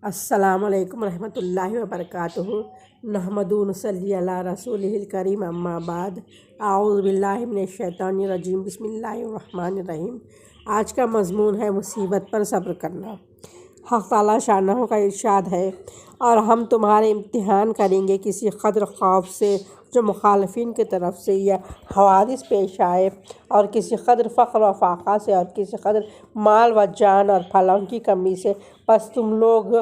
السلام علیکم ورحمۃ اللہ وبرکاتہ۔ نحمدہ ونصلی علی رسولہ الکریم، اما بعد، اعوذ باللہ من الشیطان الرجیم، بسم اللہ الرحمن الرحیم۔ آج کا مضمون ہے مصیبت پر صبر کرنا۔ حق تعالیٰ شانہ کا ارشاد ہے، اور ہم تمہارے امتحان کریں گے کسی قدر خوف سے جو مخالفین کی طرف سے یا حوادث پیش آئے، اور کسی قدر فقر و فاقہ سے، اور کسی قدر مال و جان اور پھلوں کی کمی سے۔ پس تم لوگ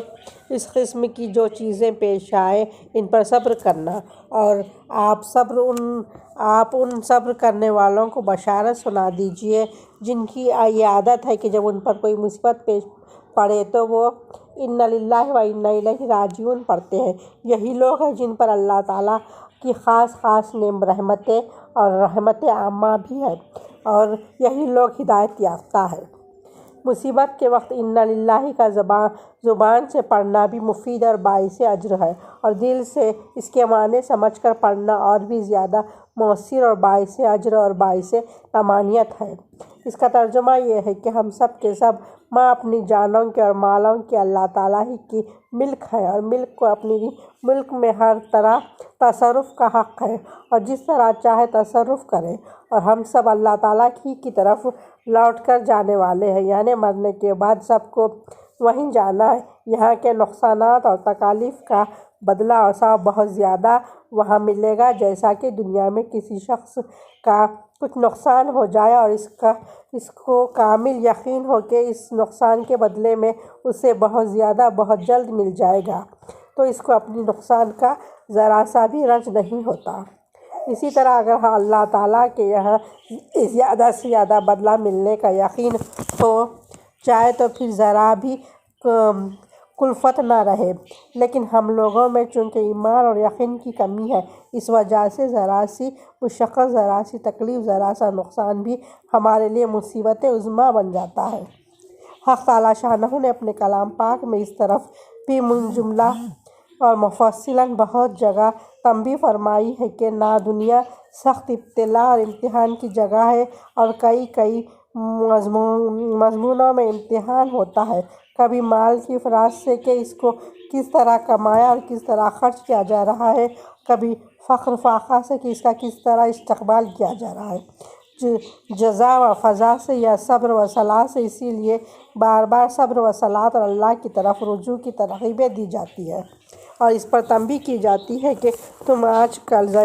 اس قسم کی جو چیزیں پیش آئے ان پر صبر کرنا، اور آپ ان صبر کرنے والوں کو بشارت سنا دیجئے جن کی یہ عادت ہے کہ جب ان پر کوئی مصیبت پیش پڑے تو وہ انا للہ و انا الیہ راجعون پڑھتے ہیں۔ یہی لوگ ہیں جن پر اللہ تعالیٰ کی خاص رحمتیں اور رحمت عامہ بھی ہے، اور یہی لوگ ہدایت یافتہ ہے۔ مصیبت کے وقت انا للہ کا زبان سے پڑھنا بھی مفید اور باعث اجر ہے، اور دل سے اس کے معنی سمجھ کر پڑھنا اور بھی زیادہ مؤثر اور باعث اجر اور باعث طمانینت ہے۔ اس کا ترجمہ یہ ہے کہ ہم سب کے سب ماں اپنی جانوں کے اور مالوں کے اللہ تعالیٰ ہی کی ملک ہے، اور ملک کو اپنی ملک میں ہر طرح تصرف کا حق ہے، اور جس طرح چاہے تصرف کرے، اور ہم سب اللہ تعالیٰ ہی کی طرف لوٹ کر جانے والے ہیں، یعنی مرنے کے بعد سب کو وہیں جانا ہے۔ یہاں کے نقصانات اور تکالیف کا بدلہ اور ثواب بہت زیادہ وہاں ملے گا، جیسا کہ دنیا میں کسی شخص کا کچھ نقصان ہو جائے اور اس کو کامل یقین ہو کہ اس نقصان کے بدلے میں اسے بہت زیادہ بہت جلد مل جائے گا، تو اس کو اپنی نقصان کا ذرا سا بھی رنج نہیں ہوتا۔ اسی طرح اگر اللہ تعالیٰ کے یہاں زیادہ سے زیادہ بدلہ ملنے کا یقین ہو جائے تو پھر ذرا بھی کلفت نہ رہے، لیکن ہم لوگوں میں چونکہ ایمان اور یقین کی کمی ہے، اس وجہ سے ذرا سی مشقت، ذرا سی تکلیف، ذرا سا نقصان بھی ہمارے لیے مصیبت عظمیٰ بن جاتا ہے۔ حق تعالیٰ شانہ نے اپنے کلام پاک میں اس طرف بھی جملہ اور مفصلاً بہت جگہ تنبیہ فرمائی ہے کہ نہ دنیا سخت ابتلاء اور امتحان کی جگہ ہے، اور کئی مضمونوں میں امتحان ہوتا ہے۔ کبھی مال کی فراست سے کہ اس کو کس طرح کمایا اور کس طرح خرچ کیا جا رہا ہے، کبھی فقر فاقہ سے کہ اس کا کس طرح استقبال کیا جا رہا ہے، جزا و فضا سے یا صبر و صلاح سے۔ اسی لیے بار بار صبر و صلاح اور اللہ کی طرف رجوع کی ترغیبیں دی جاتی ہے، اور اس پر تنبیہ کی جاتی ہے کہ تم آج کل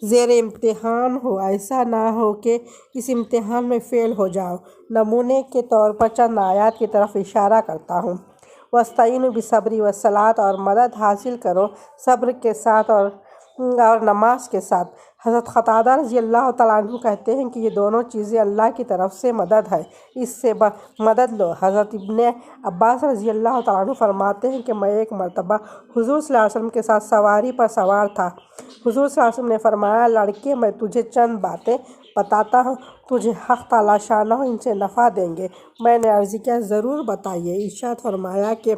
زیر امتحان ہو، ایسا نہ ہو کہ اس امتحان میں فیل ہو جاؤ۔ نمونے کے طور پر چند آیات کی طرف اشارہ کرتا ہوں۔ وَاسْتَعِینُوا بِالصَّبْرِ وَالصَّلَاةِ، اور مدد حاصل کرو صبر کے ساتھ اور نماز کے ساتھ۔ حضرت قتادہ رضی اللہ تعالیٰ عنہ کہتے ہیں کہ یہ دونوں چیزیں اللہ کی طرف سے مدد ہے، اس سے مدد لو۔ حضرت ابن عباس رضی اللہ تعالیٰ عنہ فرماتے ہیں کہ میں ایک مرتبہ حضور صلی اللہ علیہ وسلم کے ساتھ سواری پر سوار تھا۔ حضور صلی اللہ علیہ وسلم نے فرمایا، لڑکے میں تجھے چند باتیں بتاتا ہوں، تجھے حق تعالیٰ شانہ ان سے نفع دیں گے۔ میں نے عرض کیا، ضرور بتائیے۔ ارشاد فرمایا کہ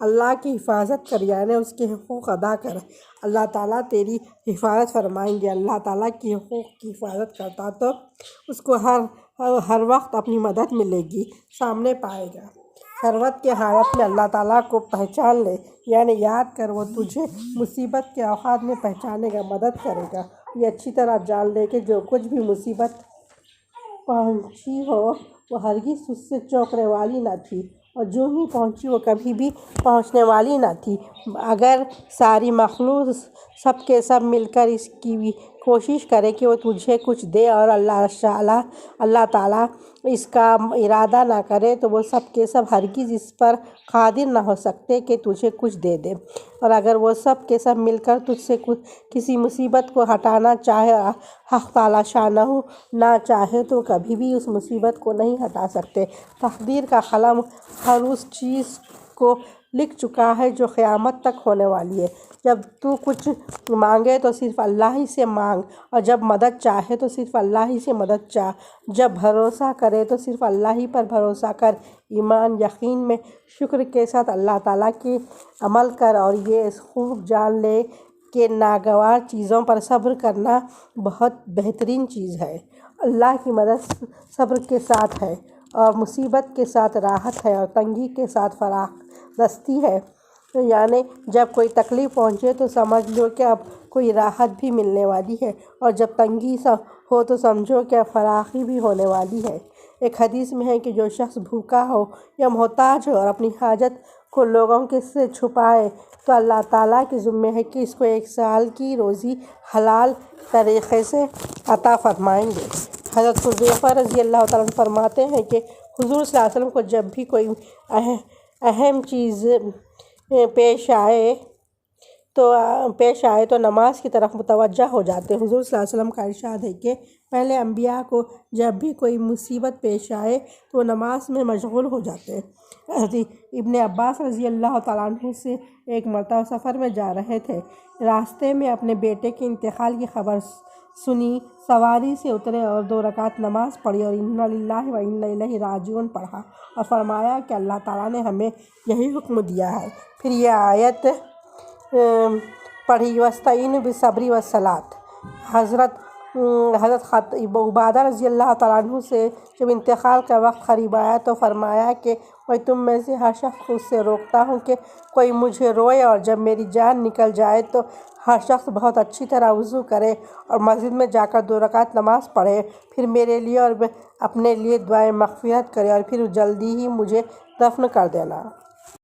اللہ کی حفاظت کر، یعنی اس کے حقوق ادا کر، اللہ تعالیٰ تیری حفاظت فرمائیں گے۔ اللہ تعالیٰ کی حقوق کی حفاظت کرتا تو اس کو ہر وقت اپنی مدد ملے گی، سامنے پائے گا۔ ہر وقت کے حالت میں اللہ تعالیٰ کو پہچان لے، یعنی یاد کر، وہ تجھے مصیبت کے اوقات میں پہچانے گا، مدد کرے گا۔ یہ اچھی طرح جان لے کہ جو کچھ بھی مصیبت پہنچی ہو وہ ہرگز اس سے چوکنے والی نہ تھی، اور جو ہی پہنچی وہ کبھی بھی پہنچنے والی نہ تھی۔ اگر ساری مخلوق سب کے سب مل کر اس کی بھی کوشش کرے کہ وہ تجھے کچھ دے، اور اللہ تعالیٰ اس کا ارادہ نہ کرے، تو وہ سب کے سب ہرگز اس پر قادر نہ ہو سکتے کہ تجھے کچھ دے دے۔ اور اگر وہ سب کے سب مل کر تجھ سے کسی مصیبت کو ہٹانا چاہے، حق تعالیٰ شانہ نہ چاہے، تو کبھی بھی اس مصیبت کو نہیں ہٹا سکتے۔ تقدیر کا قلم ہر اس چیز کو لکھ چکا ہے جو قیامت تک ہونے والی ہے۔ جب تو کچھ مانگے تو صرف اللہ ہی سے مانگ، اور جب مدد چاہے تو صرف اللہ ہی سے مدد چاہ۔ جب بھروسہ کرے تو صرف اللہ ہی پر بھروسہ کر۔ ایمان یقین میں شکر کے ساتھ اللہ تعالیٰ کی عمل کر، اور یہ خوب جان لے کہ ناگوار چیزوں پر صبر کرنا بہت بہترین چیز ہے۔ اللہ کی مدد صبر کے ساتھ ہے، اور مصیبت کے ساتھ راحت ہے، اور تنگی کے ساتھ فراخ دستی ہے۔ یعنی جب کوئی تکلیف پہنچے تو سمجھ لو کہ اب کوئی راحت بھی ملنے والی ہے، اور جب تنگی ہو تو سمجھو کہ اب فراخی بھی ہونے والی ہے۔ ایک حدیث میں ہے کہ جو شخص بھوکا ہو یا محتاج ہو اور اپنی حاجت کو لوگوں سے چھپائے تو اللہ تعالیٰ کے ذمہ ہے کہ اس کو 1 سال کی روزی حلال طریقے سے عطا فرمائیں گے۔ حضرت حذیفہ رضی اللہ تعالیٰ عنہ فرماتے ہیں کہ حضور صلی اللہ علیہ وسلم کو جب بھی کوئی اہم چیز پیش آئے تو نماز کی طرف متوجہ ہو جاتے۔ حضور صلی اللہ علیہ وسلم کا ارشاد ہے کہ پہلے انبیاء کو جب بھی کوئی مصیبت پیش آئے تو وہ نماز میں مشغول ہو جاتے۔ ابن عباس رضی اللہ تعالیٰ عنہ سے ایک مرتبہ سفر میں جا رہے تھے، راستے میں اپنے بیٹے کے انتقال کی خبر سنی، سواری سے اترے اور 2 رکعت نماز پڑھی اور اِنَّا لِلَّهِ وَإِنَّا إِلَيْهِ راجعون پڑھا اور فرمایا کہ اللہ تعالیٰ نے ہمیں یہی حکم دیا ہے۔ پھر یہ آیت پڑھی وَاسْتَعِينُوا بِالصَّبْرِ وَالصَّلَاةِ۔ حضرت عبادہ رضی اللہ تعالیٰ عنہ سے جب انتقال کا وقت قریب آیا تو فرمایا کہ میں تم میں سے ہر شخص کو اس سے روکتا ہوں کہ کوئی مجھے روئے، اور جب میری جان نکل جائے تو ہر شخص بہت اچھی طرح وضو کرے اور مسجد میں جا کر 2 رکعت نماز پڑھے، پھر میرے لیے اور اپنے لیے دعائے مغفرت کرے اور پھر جلدی ہی مجھے دفن کر دینا۔